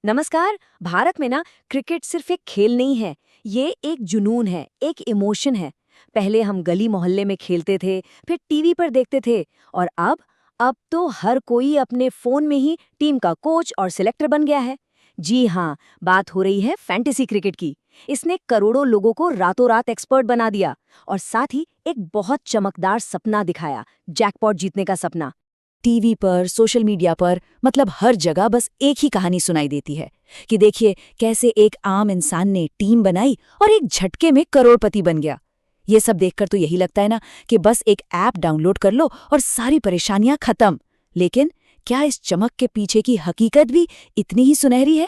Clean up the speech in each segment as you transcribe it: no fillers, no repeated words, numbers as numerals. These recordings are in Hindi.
नमस्कार। भारत में ना क्रिकेट सिर्फ एक खेल नहीं है, ये एक जुनून है, एक इमोशन है। पहले हम गली मोहल्ले में खेलते थे, फिर टीवी पर देखते थे और अब तो हर कोई अपने फोन में ही टीम का कोच और सिलेक्टर बन गया है। जी हाँ, बात हो रही है फैंटेसी क्रिकेट की। इसने करोड़ों लोगों को रातों रात एक्सपर्ट बना दिया और साथ ही एक बहुत चमकदार सपना दिखाया, जैकपॉट जीतने का सपना। टीवी पर, सोशल मीडिया पर, मतलब हर जगह बस एक ही कहानी सुनाई देती है कि देखिए कैसे एक आम इंसान ने टीम बनाई और एक झटके में करोड़पति बन गया। ये सब देखकर तो यही लगता है ना कि बस एक ऐप डाउनलोड कर लो और सारी परेशानियां खत्म। लेकिन क्या इस चमक के पीछे की हकीकत भी इतनी ही सुनहरी है?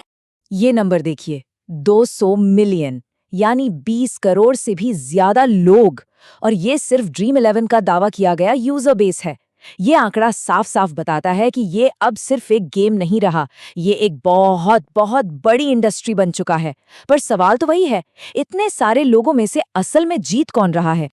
ये नंबर देखिए, 200 मिलियन, यानी 20 करोड़ से भी ज्यादा लोग। और ये सिर्फ ड्रीम 11 का दावा किया गया यूजर बेस है। ये आंकड़ा साफ साफ बताता है कि ये अब सिर्फ एक गेम नहीं रहा, ये एक बहुत बहुत बड़ी इंडस्ट्री बन चुका है। पर सवाल तो वही है, इतने सारे लोगों में से असल में जीत कौन रहा है?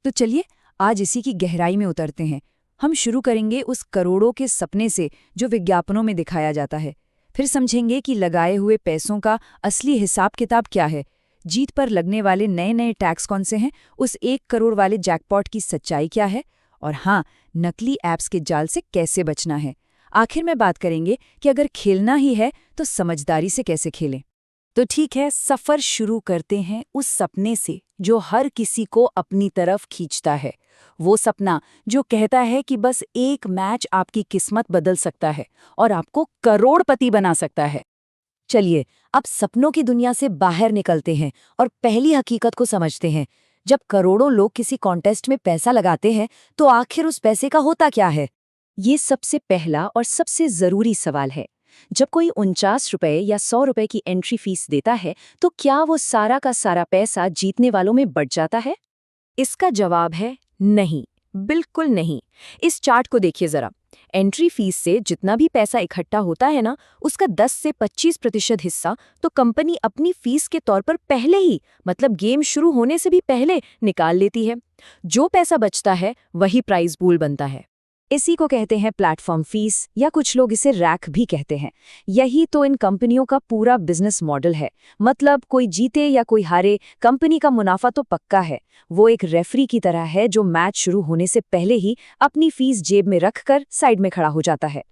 तो चलिए आज इसी की गहराई में उतरते हैं। हम शुरू करेंगे उस करोड़ों के सपने से जो विज्ञापनों में दिखाया जाता है। फिर समझेंगे कि लगाए हुए पैसों का असली हिसाब किताब क्या है, जीत पर लगने वाले नए नए टैक्स कौन से हैं, उस 1 करोड़ वाले जैकपॉट की सच्चाई क्या है, और हाँ, नकली ऐप्स के जाल से कैसे बचना है। आखिर में बात करेंगे कि अगर खेलना ही है तो समझदारी से कैसे खेलें। तो ठीक है, सफर शुरू करते हैं उस सपने से जो हर किसी को अपनी तरफ खींचता है। वो सपना जो कहता है कि बस एक मैच आपकी किस्मत बदल सकता है और आपको करोड़पति बना सकता है। चलिए अब सपनों की दुनिया से बाहर निकलते हैं और पहली हकीकत को समझते हैं। जब करोड़ों लोग किसी कॉन्टेस्ट में पैसा लगाते हैं तो आखिर उस पैसे का होता क्या है? ये सबसे पहला और सबसे जरूरी सवाल है। जब कोई 49 रुपए या 100 रुपए की एंट्री फीस देता है तो क्या वो सारा का सारा पैसा जीतने वालों में बढ़ जाता है? इसका जवाब है नहीं, बिल्कुल नहीं। इस चार्ट को देखिए जरा। एंट्री फीस से जितना भी पैसा इकट्ठा होता है ना, उसका 10 से 25% हिस्सा तो कंपनी अपनी फीस के तौर पर पहले ही, मतलब गेम शुरू होने से भी पहले निकाल लेती है। जो पैसा बचता है वही प्राइज पूल बनता है। इसी को कहते हैं प्लेटफॉर्म फीस, या कुछ लोग इसे रैक भी कहते हैं। यही तो इन कंपनियों का पूरा बिजनेस मॉडल है। मतलब कोई जीते या कोई हारे, कंपनी का मुनाफा तो पक्का है। वो एक रेफरी की तरह है जो मैच शुरू होने से पहले ही अपनी फीस जेब में रखकर साइड में खड़ा हो जाता है।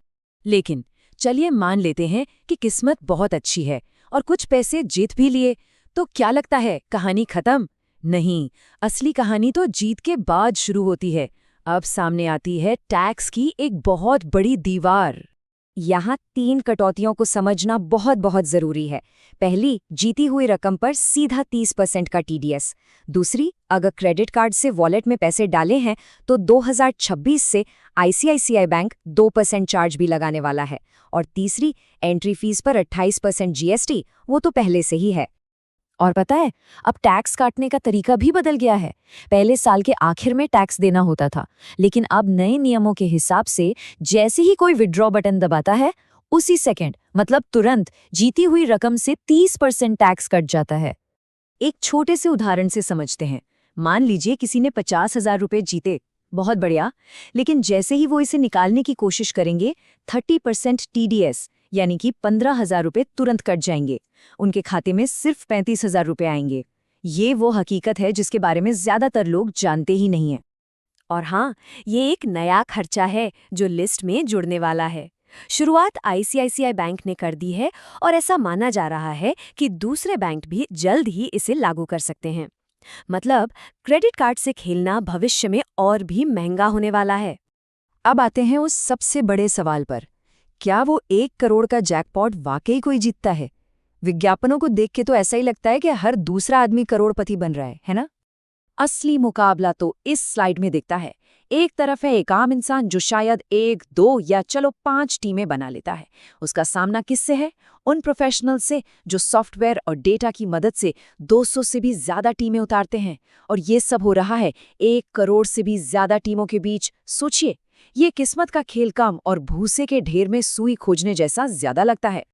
लेकिन चलिए मान लेते हैं कि किस्मत बहुत अच्छी है और कुछ पैसे जीत भी लिए, तो क्या लगता है कहानी खत्म? नहीं, असली कहानी तो जीत के बाद शुरू होती है। अब सामने आती है टैक्स की एक बहुत बड़ी दीवार। यहाँ 3 कटौतियों को समझना बहुत बहुत जरूरी है। पहली, जीती हुई रकम पर सीधा 30% का टीडीएस। दूसरी, अगर क्रेडिट कार्ड से वॉलेट में पैसे डाले हैं तो 2026 से आईसीआईसीआई बैंक 2% चार्ज भी लगाने वाला है। और तीसरी, एंट्री फीस पर 28% जीएसटी, वो तो पहले से ही है। और पता है, अब टैक्स काटने का तरीका भी बदल गया है। पहले साल के आखिर में टैक्स देना होता था, लेकिन अब नए नियमों के हिसाब से जैसे ही कोई विड्रॉ बटन दबाता है, उसी सेकंड, मतलब तुरंत, जीती हुई रकम से 30% टैक्स कट जाता है। एक छोटे से उदाहरण से समझते हैं। मान लीजिए किसी ने 50,000 रुपये जीते, बहुत बढ़िया। लेकिन जैसे ही वो इसे निकालने की कोशिश करेंगे, 30% टीडीएस यानी कि 15,000 रुपये तुरंत कट जाएंगे। उनके खाते में सिर्फ 35,000 रुपये आएंगे। ये वो हकीकत है जिसके बारे में ज्यादातर लोग जानते ही नहीं हैं। और हाँ, ये एक नया खर्चा है जो लिस्ट में जुड़ने वाला है। शुरुआत आईसीआईसीआई बैंक ने कर दी है और ऐसा माना जा रहा है कि दूसरे बैंक भी जल्द ही इसे लागू कर सकते हैं। मतलब क्रेडिट कार्ड से खेलना भविष्य में और भी महंगा होने वाला है। अब आते हैं उस सबसे बड़े सवाल पर, क्या वो 1 करोड़ का जैकपॉट वाकई कोई जीतता है? विज्ञापनों को देख के तो ऐसा ही लगता है कि हर दूसरा आदमी करोड़पति बन रहा है ना? असली मुकाबला तो इस स्लाइड में दिखता है। एक तरफ है एक आम इंसान जो शायद 1, 2 या चलो 5 टीमें बना लेता है। उसका सामना किससे है? उन प्रोफेशनल से जो सॉफ्टवेयर और डेटा की मदद से 200 से भी ज्यादा टीमें उतारते हैं। और ये सब हो रहा है 1 करोड़ से भी ज्यादा टीमों के बीच। सोचिए, ये किस्मत का खेल कम और भूसे के ढेर में सुई खोजने जैसा ज्यादा लगता है।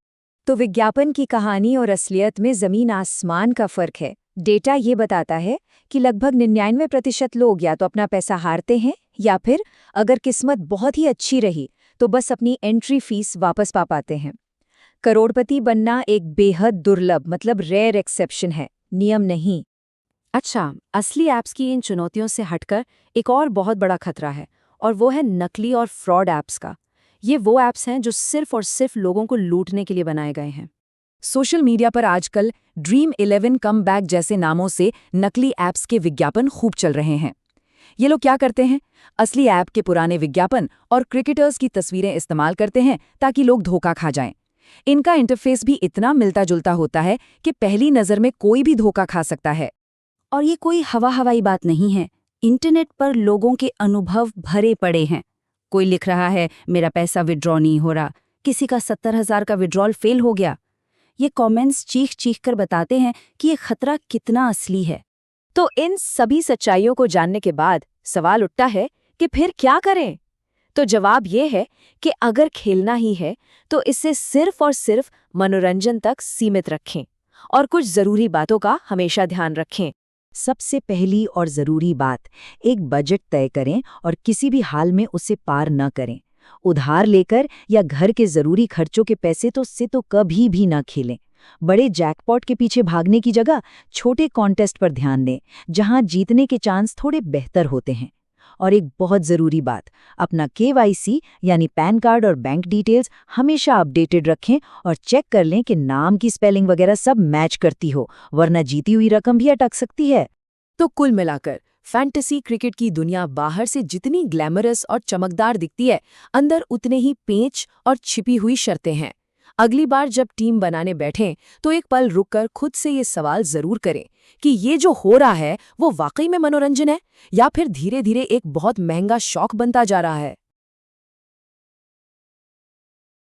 तो विज्ञापन की कहानी और असलियत में जमीन आसमान का फर्क है। डेटा ये बताता है कि लगभग 99% लोग या तो अपना पैसा हारते हैं या फिर अगर किस्मत बहुत ही अच्छी रही तो बस अपनी एंट्री फीस वापस पा पाते हैं। करोड़पति बनना एक बेहद दुर्लभ मतलब रेयर एक्सेप्शन है, नियम नहीं। अच्छा, असली ऐप्स की इन चुनौतियों से हटकर एक और बहुत बड़ा खतरा है, और वो है नकली और फ्रॉड ऐप्स का। ये वो ऐप्स हैं जो सिर्फ और सिर्फ लोगों को लूटने के लिए बनाए गए हैं। सोशल मीडिया पर आजकल ड्रीम 11 कम बैक जैसे नामों से नकली ऐप्स के विज्ञापन खूब चल रहे हैं। ये लोग क्या करते हैं? असली ऐप के पुराने विज्ञापन और क्रिकेटर्स की तस्वीरें इस्तेमाल करते हैं ताकि लोग धोखा खा जाएं। इनका इंटरफेस भी इतना मिलता जुलता होता है कि पहली नज़र में कोई भी धोखा खा सकता है। और ये कोई हवाई बात नहीं है। इंटरनेट पर लोगों के अनुभव भरे पड़े हैं। कोई लिख रहा है मेरा पैसा विड्रॉ नहीं हो रहा, किसी का 70,000 का विड्रॉल फेल हो गया। ये कमेंट्स चीख चीख कर बताते हैं कि ये खतरा कितना असली है। तो इन सभी सच्चाइयों को जानने के बाद सवाल उठता है कि फिर क्या करें? तो जवाब ये है कि अगर खेलना ही है तो इसे सिर्फ और सिर्फ मनोरंजन तक सीमित रखें और कुछ ज़रूरी बातों का हमेशा ध्यान रखें। सबसे पहली और ज़रूरी बात, एक बजट तय करें और किसी भी हाल में उसे पार न करें। उधार लेकर या घर के ज़रूरी खर्चों के पैसे से तो कभी भी न खेलें। बड़े जैकपॉट के पीछे भागने की जगह छोटे कॉन्टेस्ट पर ध्यान दें, जहां जीतने के चांस थोड़े बेहतर होते हैं। और एक बहुत ज़रूरी बात, अपना KYC यानी पैन कार्ड और बैंक डिटेल्स हमेशा अपडेटेड रखें और चेक कर लें कि नाम की स्पेलिंग वगैरह सब मैच करती हो, वरना जीती हुई रकम भी अटक सकती है। तो कुल मिलाकर फैंटेसी क्रिकेट की दुनिया बाहर से जितनी ग्लैमरस और चमकदार दिखती है, अंदर उतने ही पेच और छिपी हुई शर्तें हैं। अगली बार जब टीम बनाने बैठें तो एक पल रुककर खुद से ये सवाल जरूर करें कि ये जो हो रहा है वो वाकई में मनोरंजन है या फिर धीरे धीरे एक बहुत महंगा शौक बनता जा रहा है।